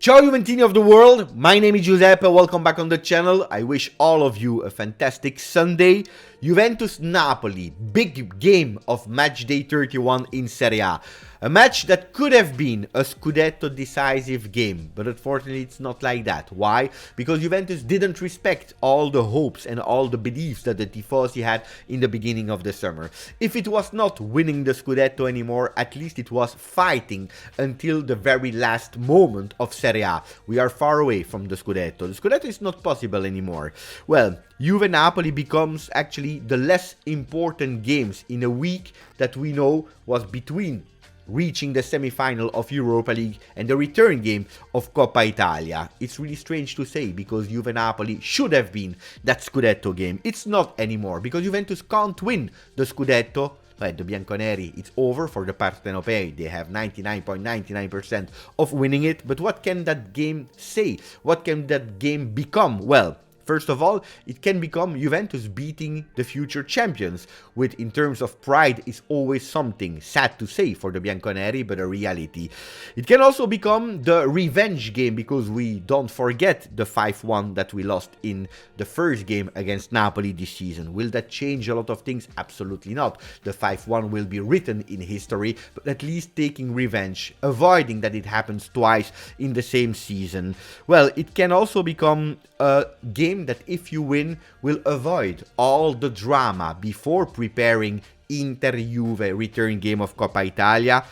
Ciao Juventini of the world, my name is Giuseppe, welcome back on the channel. I wish all of you a fantastic Sunday. Juventus-Napoli, big game of Matchday 31 in Serie A. A match that could have been a Scudetto decisive game, but unfortunately it's not like that. Why? Because Juventus didn't respect all the hopes and all the beliefs that the Tifosi had in the beginning of the summer. If it was not winning the Scudetto anymore, at least it was fighting until the very last moment of Serie A. We are far away from the Scudetto. The Scudetto is not possible anymore. Well, Juve-Napoli becomes actually the less important games in a week that we know was between reaching the semi-final of Europa League and the return game of Coppa Italia. It's really strange to say because Juve-Napoli should have been that Scudetto game. It's not anymore because Juventus can't win the Scudetto. Well, the Bianconeri, it's over for the Partenopei. They have 99.99% of winning it. But what can that game say? What can that game become? Well, first of all, it can become Juventus beating the future champions, which in terms of pride is always something sad to say for the Bianconeri, but a reality. It can also become the revenge game, because we don't forget the 5-1 that we lost in the first game against Napoli this season. Will that change a lot of things? Absolutely not. The 5-1 will be written in history, but at least taking revenge, avoiding that it happens twice in the same season. Well, it can also become a game that if you win will avoid all the drama before preparing Inter-Juve return game of Coppa Italia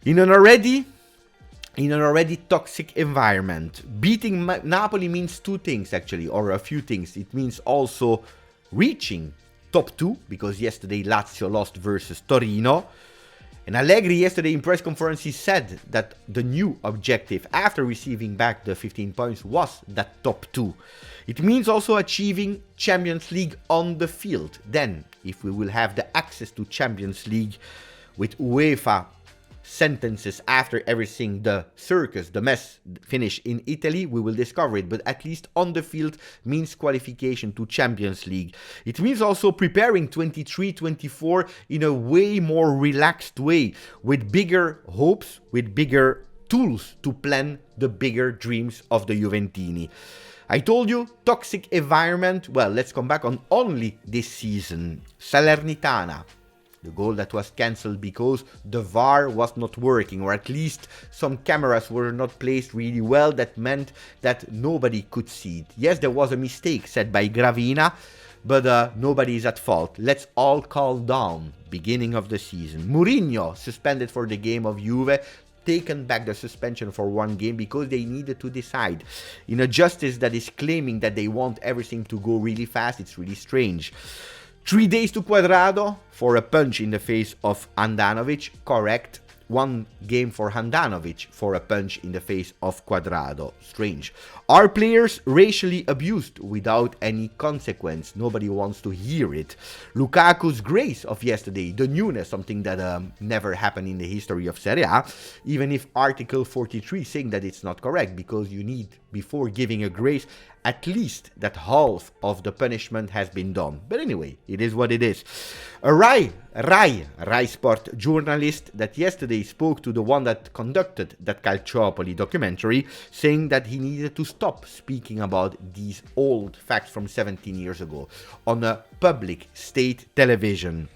in an already toxic environment. Beating Napoli means two things actually, or a few things. It means also reaching top 2, because yesterday Lazio lost versus Torino. And Allegri yesterday in press conference he said that the new objective after receiving back the 15 points was that top 2. It means also achieving Champions League on the field. Then, if we will have the access to Champions League with UEFA sentences after everything, the circus, the mess finish in Italy, we will discover it. But at least on the field means qualification to Champions League. It means also preparing 23-24 in a way more relaxed way, with bigger hopes, with bigger tools to plan the bigger dreams of the Juventini. I told you, toxic environment. Well, let's come back on only this season. Salernitana. The goal that was cancelled because the VAR was not working, or at least some cameras were not placed really well. That meant that nobody could see it. Yes, there was a mistake said by Gravina, but nobody is at fault. Let's all calm down. Beginning of the season. Mourinho suspended for the game of Juve. Taken back the suspension for one game because they needed to decide. In a justice that is claiming that they want everything to go really fast, it's really strange. 3 days to Cuadrado for a punch in the face of Handanovic, correct. 1 game for Handanovic for a punch in the face of Cuadrado, strange. Are players racially abused without any consequence? Nobody wants to hear it. Lukaku's grace of yesterday, the newness, something that never happened in the history of Serie A, even if Article 43 saying that it's not correct, because you need, before giving a grace, at least that half of the punishment has been done. But anyway, it is what it is. A Rai Sport journalist that yesterday spoke to the one that conducted that Calciopoli documentary, saying that he needed to stop speaking about these old facts from 17 years ago on a public state television.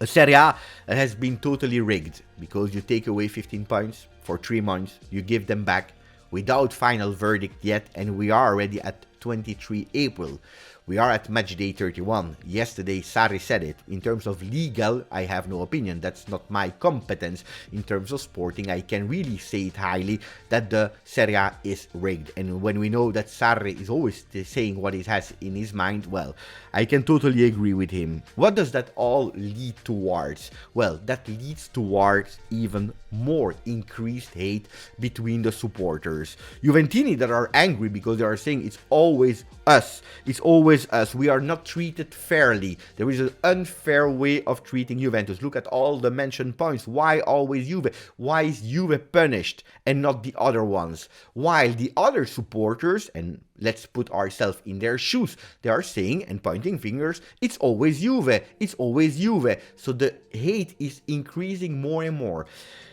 A Serie A has been totally rigged, because you take away 15 points for 3 months, you give them back without final verdict yet, and we are already at 23 April. We are at Matchday 31. Yesterday, Sarri said it. In terms of legal, I have no opinion. That's not my competence. In terms of sporting, I can really say it highly that the Serie A is rigged. And when we know that Sarri is always saying what he has in his mind, well, I can totally agree with him. What does that all lead towards? Well, that leads towards even more increased hate between the supporters. Juventini that are angry because they are saying it's always us. It's always us. We are not treated fairly. There is an unfair way of treating Juventus. Look at all the mentioned points. Why always Juve? Why is Juve punished and not the other ones? While the other supporters, and let's put ourselves in their shoes, they are saying and pointing fingers, it's always Juve. It's always Juve. So the hate is increasing more and more.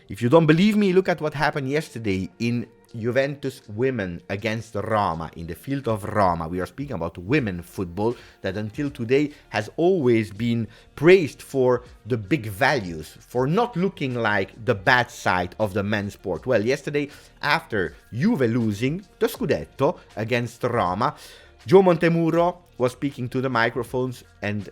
If you don't believe me, look at what happened yesterday in Juventus women against Roma in the field of Roma. We are speaking about women football that until today has always been praised for the big values, for not looking like the bad side of the men's sport. Well, yesterday, after Juve losing the Scudetto against Roma, Joe Montemurro was speaking to the microphones, and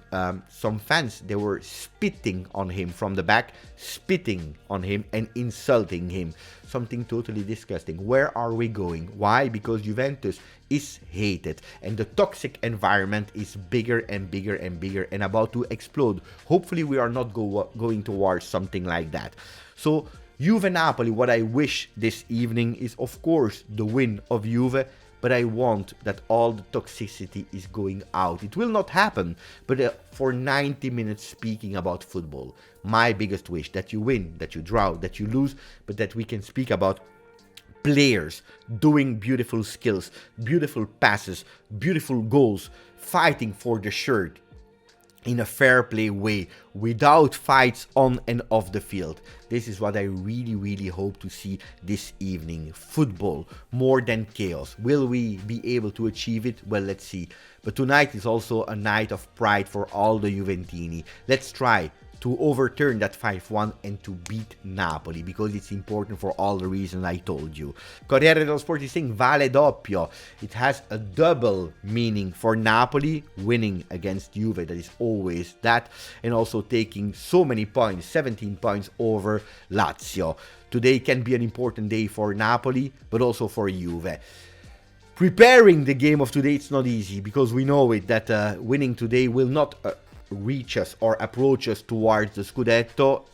some fans, they were spitting on him from the back, spitting on him and insulting him. Something totally disgusting. Where are we going? Why? Because Juventus is hated and the toxic environment is bigger and bigger and bigger and about to explode. Hopefully we are not going towards something like that. So Juve-Napoli, what I wish this evening is of course the win of Juve, but I want that all the toxicity is going out. It will not happen, but for 90 minutes speaking about football, my biggest wish, that you win, that you draw, that you lose, but that we can speak about players doing beautiful skills, beautiful passes, beautiful goals, fighting for the shirt in a fair play way, without fights on and off the field. This is what I really, really hope to see this evening. Football, more than chaos. Will we be able to achieve it? Well, let's see. But tonight is also a night of pride for all the Juventini. Let's try to overturn that 5-1 and to beat Napoli, because it's important for all the reasons I told you. Corriere dello Sport is saying vale doppio. It has a double meaning for Napoli, winning against Juve, that is always that, and also taking so many points, 17 points over Lazio. Today can be an important day for Napoli, but also for Juve. Preparing the game of today, it's not easy, because we know it that winning today will not reach us or approach us towards the Scudetto.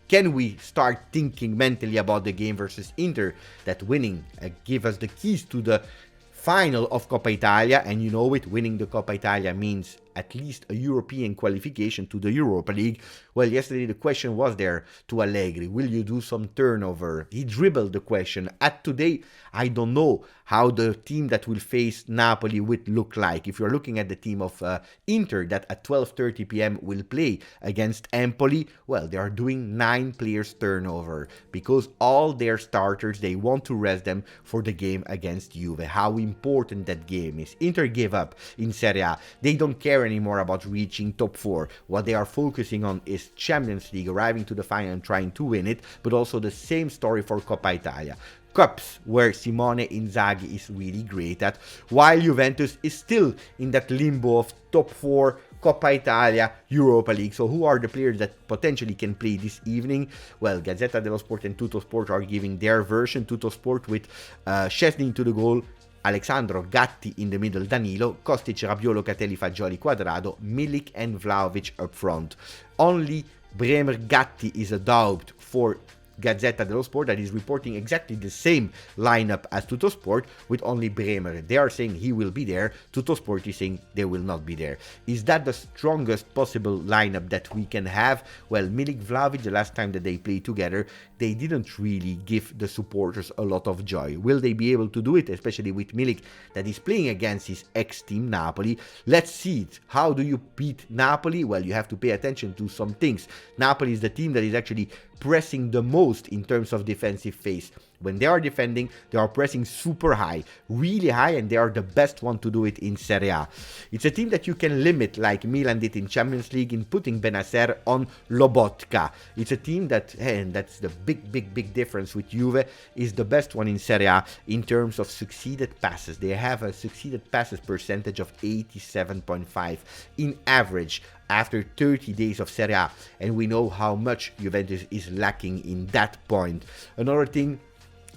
Can we start thinking mentally about the game versus Inter, that winning give us the keys to the final of Coppa Italia? And you know it, winning the Coppa Italia means at least a European qualification to the Europa League. Well, yesterday the question was there to Allegri, will you do some turnover? He dribbled the question. At today, I don't know how the team that will face Napoli would look like. If you're looking at the team of Inter that at 12:30 p.m. will play against Empoli, well, they are doing 9 players turnover, because all their starters, they want to rest them for the game against Juve. How important that game is. Inter gave up in Serie A. They don't care anymore about reaching top 4. What they are focusing on is Champions League, arriving to the final and trying to win it, but also the same story for Coppa Italia. Cups, where Simone Inzaghi is really great at, while Juventus is still in that limbo of top 4, Coppa Italia, Europa League. So who are the players that potentially can play this evening? Well, Gazzetta dello Sport and Tutto Sport are giving their version. Tutto Sport with Szczesny to the goal, Alexandro Gatti in the middle, Danilo, Kostic, Rabiot, Locatelli, Fagioli, Quadrado, Milik and Vlahovic up front. Only Bremer Gatti is a doubt for Gazzetta dello Sport, that is reporting exactly the same lineup as Tutto Sport, with only Bremer. They are saying he will be there. Tutto Sport is saying they will not be there. Is that the strongest possible lineup that we can have? Well, Milik, Vlahovic, the last time that they played together, they didn't really give the supporters a lot of joy. Will they be able to do it, especially with Milik that is playing against his ex-team Napoli? Let's see it. How do you beat Napoli? Well, you have to pay attention to some things. Napoli is the team that is actually pressing the most in terms of defensive phase. When they are defending, they are pressing super high, really high, and they are the best one to do it in Serie A. It's a team that you can limit, like Milan did in Champions League, in putting Benacer on Lobotka. It's a team that, and that's the big difference with Juve, is the best one in Serie A in terms of succeeded passes. They have a succeeded passes percentage of 87.5 in average after 30 days of Serie A, and we know how much Juventus is lacking in that point. Another thing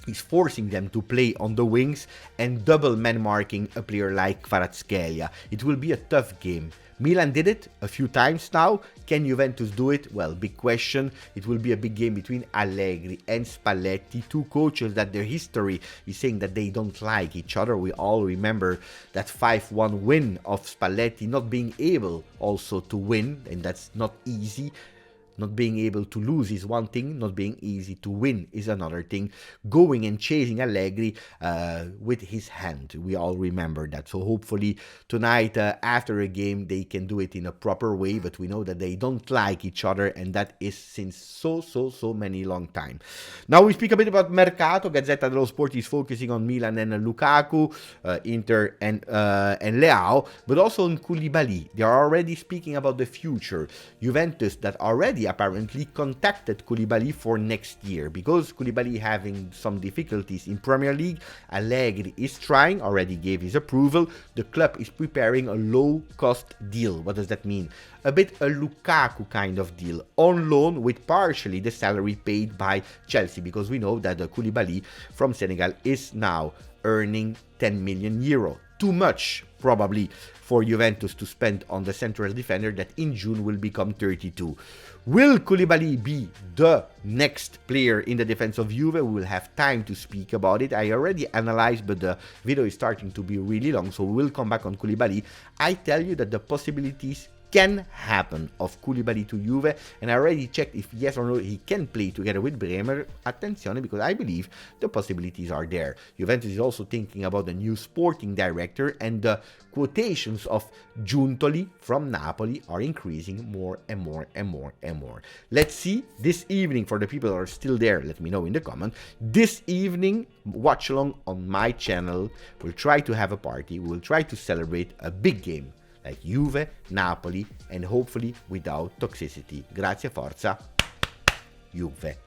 is forcing them to play on the wings and double man marking a player like Kvaratskhelia. It will be a tough game. Milan did it a few times now. Can Juventus do it? Well, big question. It will be a big game between Allegri and Spalletti, two coaches that their history is saying that they don't like each other. We all remember that 5-1 win of Spalletti, not being able also to win, and that's not easy. Not being able to lose is one thing, not being easy to win is another thing. Going and chasing Allegri with his hand, we all remember that. So hopefully tonight after a game they can do it in a proper way, but we know that they don't like each other, and that is since so many long time. Now we speak a bit about Mercato. Gazzetta dello Sport is focusing on Milan and Lukaku, Inter and Leao, but also on Koulibaly. They are already speaking about the future. Juventus that already apparently contacted Koulibaly for next year, because Koulibaly having some difficulties in Premier League. Allegri is trying, already gave his approval. The club is preparing a low-cost deal. What does that mean? A bit a Lukaku kind of deal, on loan with partially the salary paid by Chelsea, because we know that the Koulibaly from Senegal is now earning 10 million euro. Too much, probably, for Juventus to spend on the central defender that in June will become 32. Will Koulibaly be the next player in the defense of Juve? We will have time to speak about it. I already analyzed, but the video is starting to be really long, so we will come back on Koulibaly. I tell you that the possibilities can happen of Koulibaly to Juve, and I already checked if yes or no he can play together with Bremer. Attenzione, because I believe the possibilities are there. Juventus is also thinking about a new sporting director, and the quotations of Giuntoli from Napoli are increasing more and more. Let's see this evening, for the people that are still there, let me know in the comment. This evening, watch along on my channel. We'll try to have a party. We'll try to celebrate a big game like Juve, Napoli, and hopefully without toxicity. Grazie, forza, Juve.